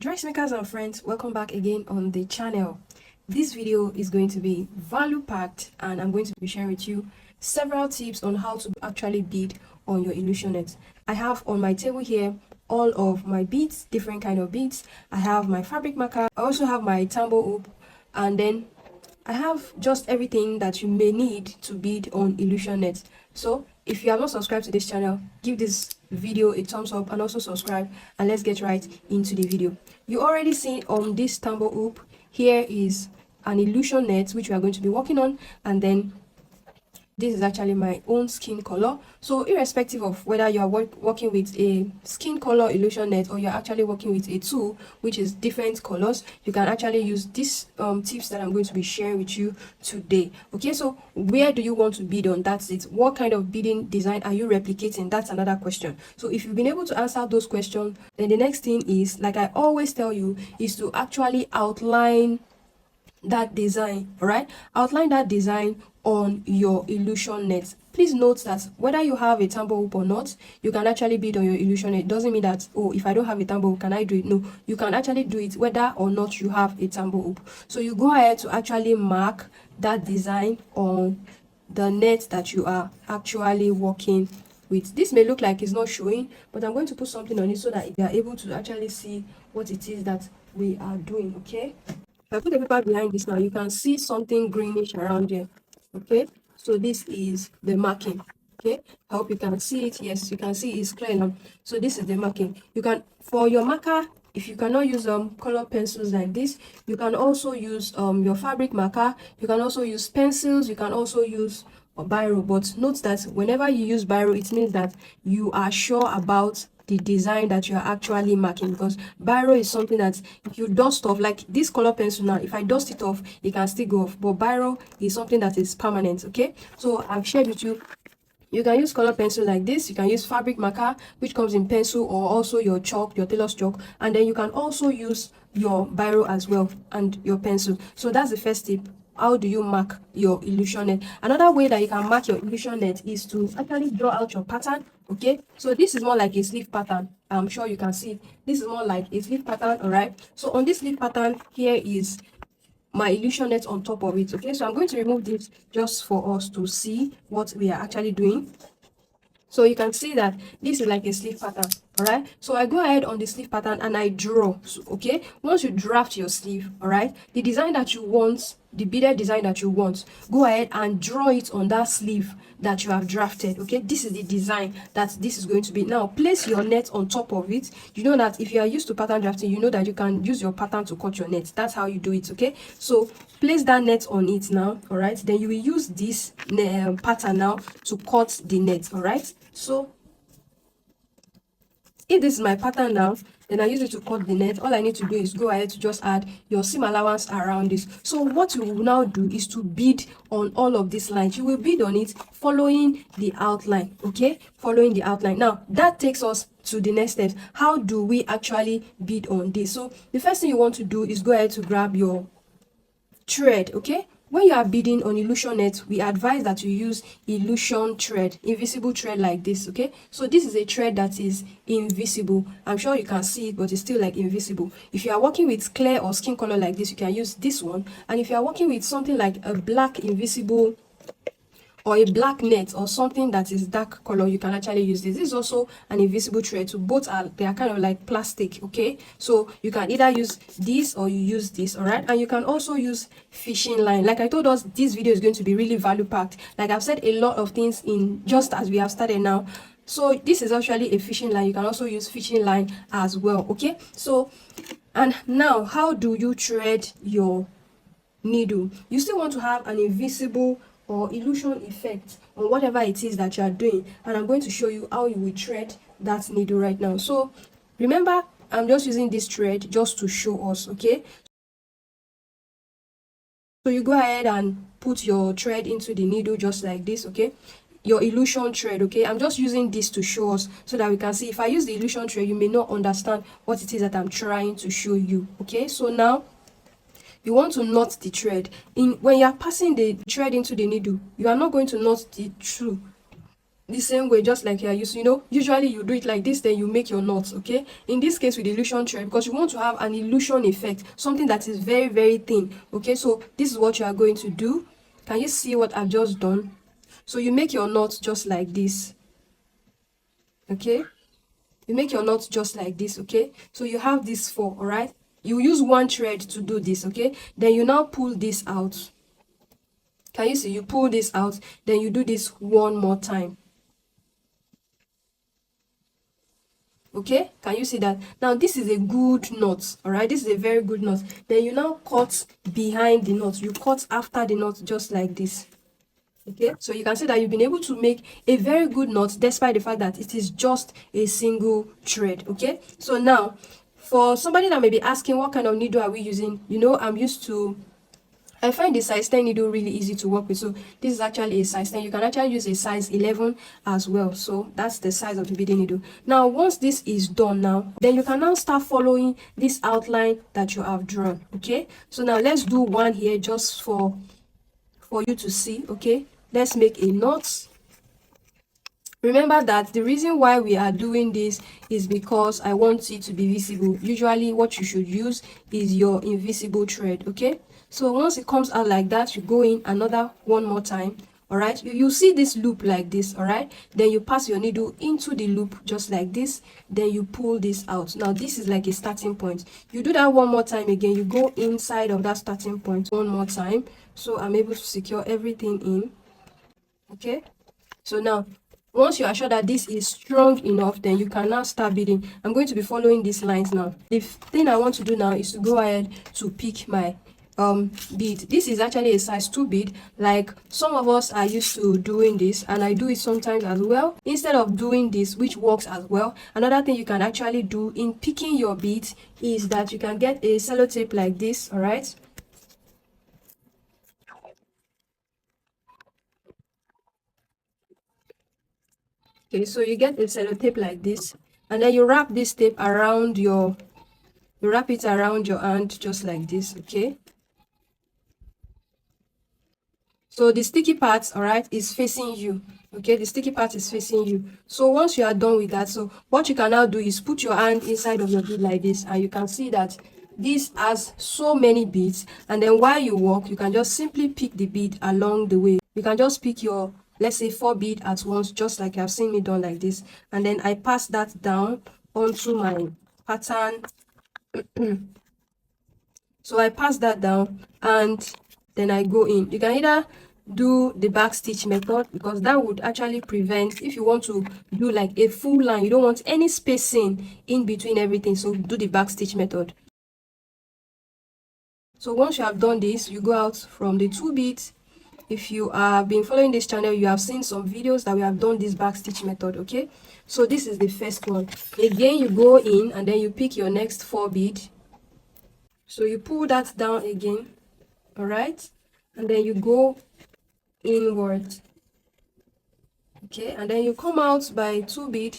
Dressmakers and friends, welcome back again on the channel. This video is going to be value packed and I'm going to be sharing with you several tips on how to actually bead on your illusion net. I have on my table here all of my beads, different kind of beads. I have my fabric marker, I also have my tambo hoop, and then I have just everything that you may need to bead on illusion net. So if you have not subscribed to this channel, give this video a thumbs up and also subscribe, and let's get right into the video. You already seen on this tambo hoop, here is an illusion net which we are going to be working on, and then this is actually my own skin color. So irrespective of whether you are working with a skin color illusion net or you're actually working with a tool which is different colors, you can actually use these tips that I'm going to be sharing with you today. Okay, so where do you want to bead on? That's it. What kind of beading design are you replicating? That's another question. So if you've been able to answer those questions, then the next thing is, like I always tell you, is to actually outline that design. All right, outline that design on your illusion net. Please note that whether you have a tambo hoop or not, you can actually bead on your illusion net. It doesn't mean that, oh, if I don't have a tambo hoop, can I do it? No, you can actually do it whether or not you have a tambo hoop. So you go ahead to actually mark that design on the net that you are actually working with. This may look like it's not showing, but I'm going to put something on it so that you are able to actually see what it is that we are doing. Okay, if I put the paper behind this now, you can see something greenish around here. Okay, so this is the marking. Okay, I hope you can see it. Yes, you can see it's clear now. So this is the marking. You can, for your marker, if you cannot use color pencils like this, you can also use your fabric marker. You can also use pencils. You can also use a biro. But note that whenever you use biro, it means that you are sure about the design that you are actually marking, because biro is something that if you dust off, like this color pencil now, if I dust it off, it can still go off, but biro is something that is permanent. Okay, so I've shared with you, you can use color pencil like this, you can use fabric marker which comes in pencil, or also your chalk, your tailor's chalk, and then you can also use your biro as well and your pencil. So that's the first tip. How do you mark your illusion net? Another way that you can mark your illusion net is to actually draw out your pattern. Okay, so this is more like a sleeve pattern. I'm sure you can see this is more like a sleeve pattern. All right, so on this sleeve pattern, here is my illusion net on top of it. Okay, so I'm going to remove this just for us to see what we are actually doing. So you can see that this is like a sleeve pattern. All right, so I go ahead on the sleeve pattern and I draw. So, okay, once you draft your sleeve, all right, the design that you want, the beaded design that you want, go ahead and draw it on that sleeve that you have drafted. Okay, this is the design that this is going to be. Now place your net on top of it. You know that if you are used to pattern drafting, you know that you can use your pattern to cut your net. That's how you do it. Okay, so place that net on it now. All right, then you will use this pattern now to cut the net. All right, so if this is my pattern now, then I use it to cut the net. All I need to do is go ahead to just add your seam allowance around this. So what you will now do is to bead on all of these lines. You will bead on it following the outline. Okay, following the outline. Now that takes us to the next steps. How do we actually bead on this? So the first thing you want to do is go ahead to grab your thread. Okay, when you are beading on illusion net, we advise that you use illusion thread, invisible thread like this. Okay, so this is a thread that is invisible. I'm sure you can see it, but it's still like invisible. If you are working with clear or skin color like this, you can use this one. And if you are working with something like a black invisible or a black net or something that is dark color, you can actually use this. This is also an invisible thread. So both are, they are kind of like plastic. Okay, so you can either use this or you use this. All right, and you can also use fishing line. Like I told us, this video is going to be really value packed. Like I've said a lot of things in just as we have started now. So this is actually a fishing line. You can also use fishing line as well. Okay, so and now how do you thread your needle? You still want to have an invisible or illusion effect on whatever it is that you are doing, and I'm going to show you how you will thread that needle right now. So remember, I'm just using this thread just to show us. Okay, so you go ahead and put your thread into the needle just like this. Okay, your illusion thread. Okay, I'm just using this to show us so that we can see. If I use the illusion thread, you may not understand what it is that I'm trying to show you. Okay, so now you want to knot the thread in. When you are passing the thread into the needle, you are not going to knot it through. the same way, just like you are used to, usually you do it like this, then you make your knots. Okay, in this case with illusion thread, because you want to have an illusion effect, something that is very, very thin. Okay, so this is what you are going to do. Can you see what I've just done? So you make your knot just like this. Okay, you make your knot just like this. Okay, so you have this 4. All right, you use 1 thread to do this. Okay, then you now pull this out. Can you see? You pull this out, then you do this 1 more time. Okay, can you see that? Now this is a good knot. All right, this is a very good knot. Then you now cut behind the knot. You cut after the knot just like this. Okay, so you can see that you've been able to make a very good knot despite the fact that it is just a single thread. Okay, so now for somebody that may be asking what kind of needle are we using, I find the size 10 needle really easy to work with. So this is actually a size 10. You can actually use a size 11 as well. So that's the size of the beading needle. Now once this is done now, then you can now start following this outline that you have drawn. Okay, so now let's do one here just for you to see. Okay, let's make a knot. Remember that the reason why we are doing this is because I want it to be visible. Usually what you should use is your invisible thread. Okay, so once it comes out like that, you go in another 1 more time. All right, you see this loop like this. All right, then you pass your needle into the loop just like this, then you pull this out. Now this is like a starting point. You do that 1 more time again. You go inside of that starting point 1 more time, so I'm able to secure everything in. Okay, so now once you are sure that this is strong enough, then you can now start beading. I'm going to be following these lines now. The thing I want to do now is to go ahead to pick my bead. This is actually a size 2 bead, like some of us are used to doing this, and I do it sometimes as well. Instead of doing this, which works as well, another thing you can actually do in picking your beads is that you can get a sellotape like this. All right, okay, so you get a sellotape like this, and then you wrap this tape around you wrap it around your hand just like this. Okay, so the sticky part, all right, is facing you. Okay, the sticky part is facing you. So once you are done with that, so what you can now do is put your hand inside of your bead like this, and you can see that this has so many beads. And then while you walk, you can just simply pick the bead along the way. You can just pick your, let's say, 4 bead at once, just like you have seen me done like this, and then I pass that down onto my pattern. So I pass that down and then I go in. You can either do the back stitch method, because that would actually prevent, if you want to do like a full line, you don't want any spacing in between everything, so do the back stitch method. So once you have done this, you go out from the 2 beads. If you have been following this channel, you have seen some videos that we have done this back stitch method. Okay, so this is the first one. Again, you go in and then you pick your next 4 bead. So you pull that down again, all right, and then you go inward. Okay, and then you come out by 2 bead.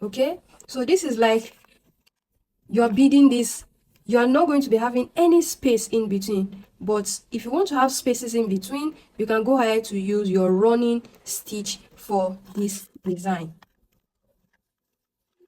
Okay, so this is like you're beading this. You are not going to be having any space in between, but if you want to have spaces in between, you can go ahead to use your running stitch for this design.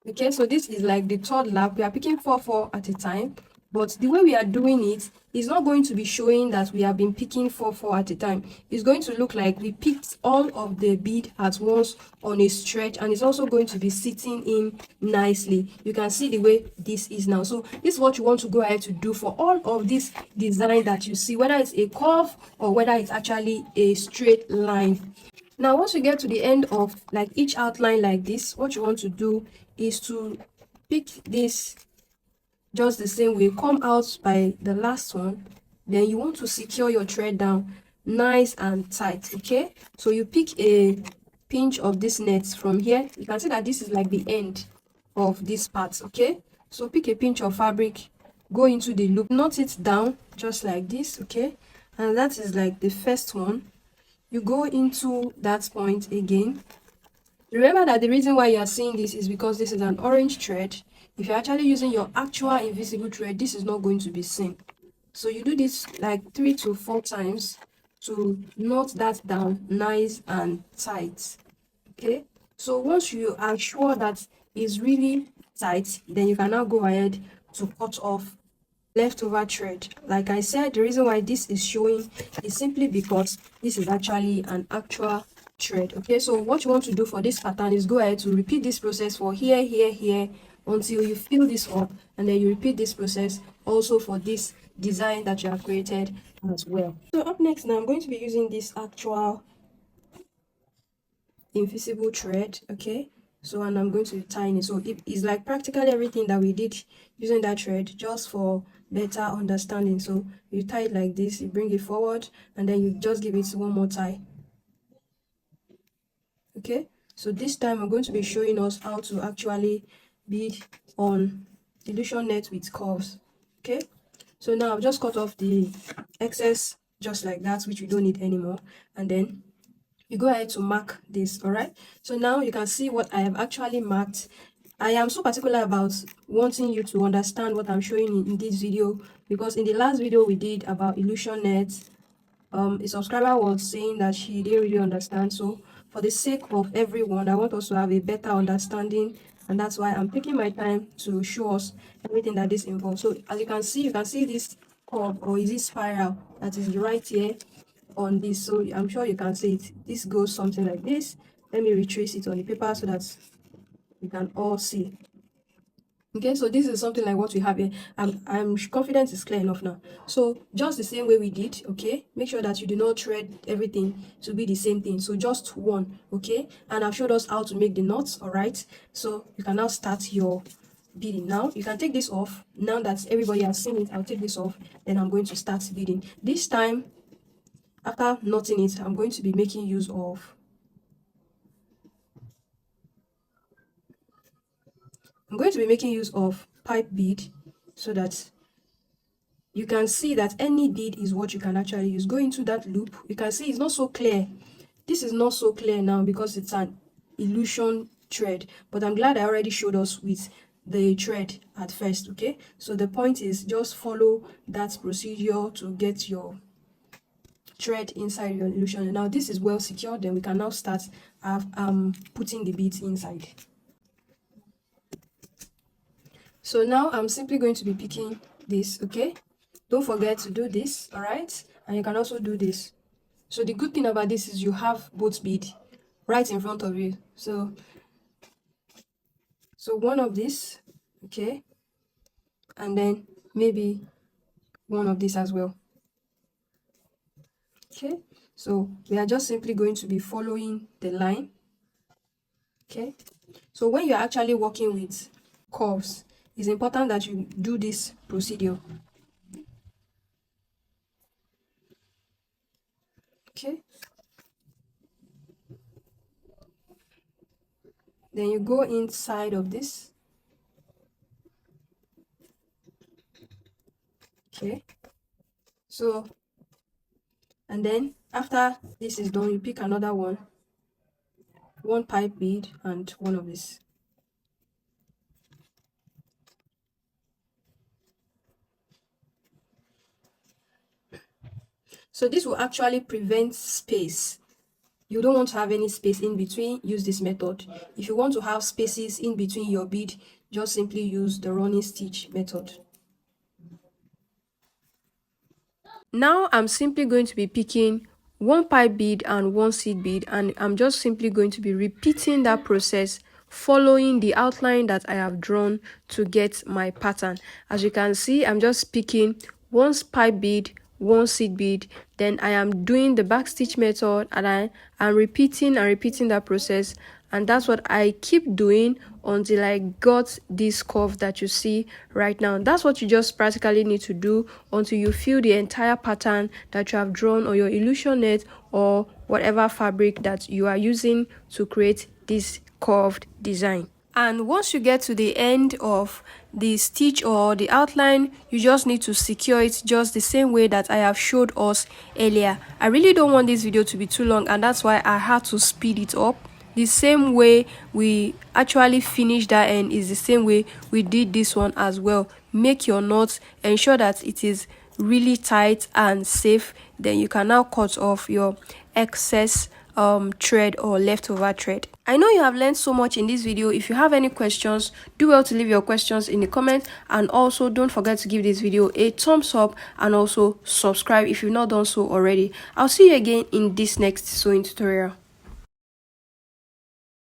Okay, so this is like the 3rd lap. We are picking 4 at a time, but the way we are doing it is not going to be showing that we have been picking 4 at a time. It's going to look like we picked all of the bead at once on a stretch, and it's also going to be sitting in nicely. You can see the way this is now. So this is what you want to go ahead to do for all of this design that you see, whether it's a curve or whether it's actually a straight line. Now once you get to the end of like each outline like this, what you want to do is to pick this just the same way, come out by the last one, then you want to secure your thread down nice and tight. Okay, so you pick a pinch of this net from here. You can see that this is like the end of this part. Okay, so pick a pinch of fabric, go into the loop, knot it down just like this. Okay, and that is like the first one. You go into that point again. Remember that the reason why you are seeing this is because this is an orange thread. If you're actually using your actual invisible thread, this is not going to be seen. So you do this like 3 to 4 times to knot that down nice and tight. Okay, so once you are sure that it's really tight, then you can now go ahead to cut off leftover thread. Like I said, the reason why this is showing is simply because this is actually an actual thread. Okay, so what you want to do for this pattern is go ahead to repeat this process for here, here, here, until you fill this up, and then you repeat this process also for this design that you have created as well. So up next now, I'm going to be using this actual invisible thread. Okay, so and I'm going to be tying it, so it's like practically everything that we did using that thread, just for better understanding. So you tie it like this, you bring it forward, and then you just give it one more tie. Okay, so this time I'm going to be showing us how to actually bead on illusion net with curves. Okay, so now I've just cut off the excess just like that, which we don't need anymore, and then you go ahead to mark this. All right, so now you can see what I have actually marked. I am so particular about wanting you to understand what I'm showing in this video, because in the last video we did about illusion nets, a subscriber was saying that she didn't really understand. So for the sake of everyone, I want us to have a better understanding, and that's why I'm taking my time to show us everything that this involves. So as you can see this curve, or is it spiral, that is right here on this. So I'm sure you can see it. This goes something like this. Let me retrace it on the paper so that you can all see. Okay, so this is something like what we have here. I'm confident it's clear enough now. So just the same way we did, okay, make sure that you do not thread everything to be the same thing. So just one, okay, and I've showed us how to make the knots. All right, so you can now start your beading. Now you can take this off. Now that everybody has seen it, I'll take this off, then I'm going to start beading. This time, after knotting it, I'm going to be making use of pipe bead, so that you can see that any bead is what you can actually use. Go into that loop. You can see it's not so clear. This is not so clear now because it's an illusion thread, but I'm glad I already showed us with the thread at first. Okay, so the point is just follow that procedure to get your thread inside your illusion. Now this is well secured, then we can now start putting the beads inside. So now I'm simply going to be picking this. Okay, don't forget to do this. All right, and you can also do this. So the good thing about this is you have both bead right in front of you. So one of this, okay, and then maybe one of this as well. Okay, so we are just simply going to be following the line. Okay, so when you're actually working with curves, it's important that you do this procedure. Okay, then you go inside of this. Okay, so and then after this is done, you pick another one pipe bead and one of this. So this will actually prevent space. You don't want to have any space in between, use this method. If you want to have spaces in between your bead, just simply use the running stitch method. Now I'm simply going to be picking one pipe bead and one seed bead, and I'm just simply going to be repeating that process, following the outline that I have drawn to get my pattern. As you can see, I'm just picking one pipe bead, one seed bead, then I am doing the back stitch method, and I'm repeating and repeating that process, and that's what I keep doing until I got this curve that you see right now. That's what you just practically need to do until you feel the entire pattern that you have drawn on your illusion net or whatever fabric that you are using to create this curved design. And once you get to the end of the stitch or the outline, you just need to secure it just the same way that I have showed us earlier. I really don't want this video to be too long, and that's why I had to speed it up. The same way we actually finished that end is the same way we did this one as well. Make your knots, ensure that it is really tight and safe, then you can now cut off your excess thread or leftover thread. I know you have learned so much in this video. If you have any questions, do well to leave your questions in the comments, and also don't forget to give this video a thumbs up and also subscribe if you've not done so already. I'll see you again in this next sewing tutorial.